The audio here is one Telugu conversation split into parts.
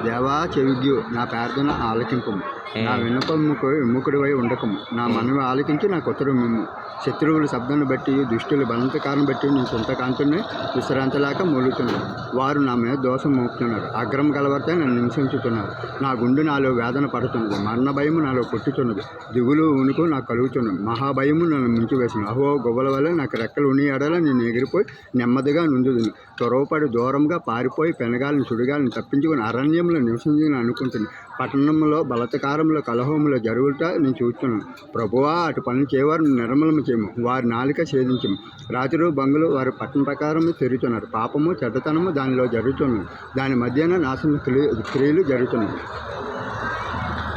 దేవా చెవిద్యు నా ప్రార్థన ఆలకింపము. నా విన్నపముకు విముఖుడివై ఉండకము. నా మనవి ఆలకించి నాకు ఉత్తరం మిమ్ము. శత్రువుల శబ్దాన్ని బట్టి దుష్టుల బలవంతకాలను బట్టి నేను సొంత కాంతుని విశ్రాంతిలాక మూలుగుతున్నాను. వారు నా మీద దోషం మోపుతున్నారు. అగ్రం గలవర్తే నన్ను హింసించుతున్నారు. నా గుండె నాలో వేదన పడుతున్నది. మరణ భయము నాలో కొట్టుచున్నది. దిగులు ఉనుకు నాకు కలుగుతున్నది. మహాభయము నన్ను ముంచివేసింది. అహో గొవ్వల వల్ల నాకు రెక్కలు ఉని ఎడల నేను ఎగిరిపోయి నెమ్మదిగా నుందుదును. త్వరపడి దూరంగా పారిపోయి పెనగాలిని సుడిగాలిని తప్పించుకుని అరణ్యంలో నివసించుకుని అనుకుంటుంది. పట్టణంలో బలత్కారంలో కలహములో జరుగుట నేను చూస్తున్నాను. ప్రభువా, అటు పనులు చేయవారు నిర్మలము చేయము. వారి నాలిక ఛేదించము. రాత్రి బంగులు వారి పట్టణ ప్రకారం తిరుగుతున్నారు. పాపము చెడ్డతనము దానిలో జరుగుతున్నది. దాని మధ్యన నాశన క్రియలు జరుగుతున్నాయి.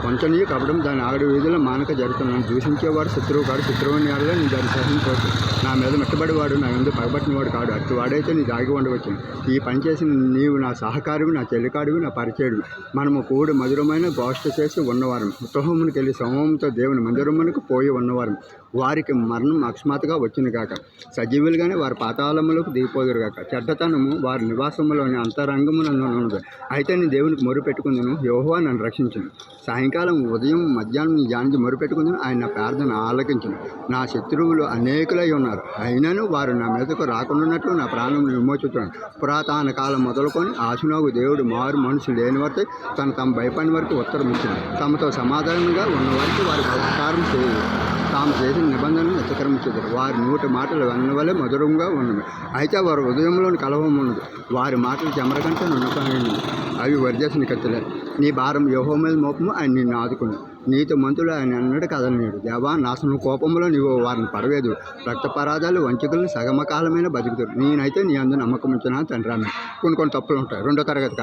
వంచనీయ కపడం దాని ఆగడి వీధిలో మానక జరుగుతున్నాను. దూషించేవాడు శత్రువు కాడు. శత్రువుని ఆడగా నీ దాన్ని సహించవచ్చు. నా మీద మెట్టబడివాడు నా ఎందు పగబట్టినవాడు కాడు. అటు వాడైతే నీ దాగి ఉండవచ్చు. ఈ పని చేసిన నీవు నా సహకారివి, నా చెల్లికాడివి, నా పరిచయుడివి. మనము కూడి మధురమైన గోష్ఠ చేసి ఉన్నవారం. ఉత్తహమునికి వెళ్ళి సమూహంతో దేవుని మందిరమునకు పోయి ఉన్నవారం. వారికి మరణం అకస్మాత్తుగా వచ్చింది కాక సజీవులుగానే వారి పాతాళములకు దిగిపోదురు కాక. చెడ్డతనము వారి నివాసములోని అంతరంగమునందు. అయితే నేను దేవునికి మొరుపెట్టుకుందును. యెహోవా నన్ను రక్షించును. సాయంకాలం ఉదయం మధ్యాహ్నం జానికి మొరుపెట్టుకుందును. ఆయన నా ప్రార్థన ఆలకించును. నా శత్రువులు అనేకులై ఉన్నారు. అయినను వారు నా మీదకు రాకుండాన్నట్లు నా ప్రాణం విమోచిస్తున్నాను. పురాతన కాలం మొదలుకొని ఆశునోగు దేవుడు మారు మనుషులు లేని వారితో తమ భయపడిన వరకు ఉత్తరం ఇచ్చింది. తమతో సమాధానంగా ఉన్న వారికి వారి ఉపకారం చేయదు. తాము చేసిన నిబంధనలు అతిక్రమించారు. వారి నోటి మాటలు వెన్న వలె మధురంగా ఉన్నవి. అయితే వారి ఉదయంలోని కలహం ఉన్నది. వారి మాటలు చెమర కంటే నున్నకమైనవి. అవి వరిచేసిన కత్తులే. నీ భారం యెహోవా మీద మోపము. ఆయన నిన్ను ఆదుకుని. నీతి మంతులు ఆయన అన్నడు కదలనీయుడు. దేవా, నాశనం కోపంలో నీవు వారిని పడవేదు. రక్తపరాధాలు వంచకులను సగమకాలమైన బతుకుతారు. నేనైతే నీ అందు నమ్మకం ఉంచిన తండ్రి. కొన్ని తప్పులు ఉంటాయి. 2వ తరగతి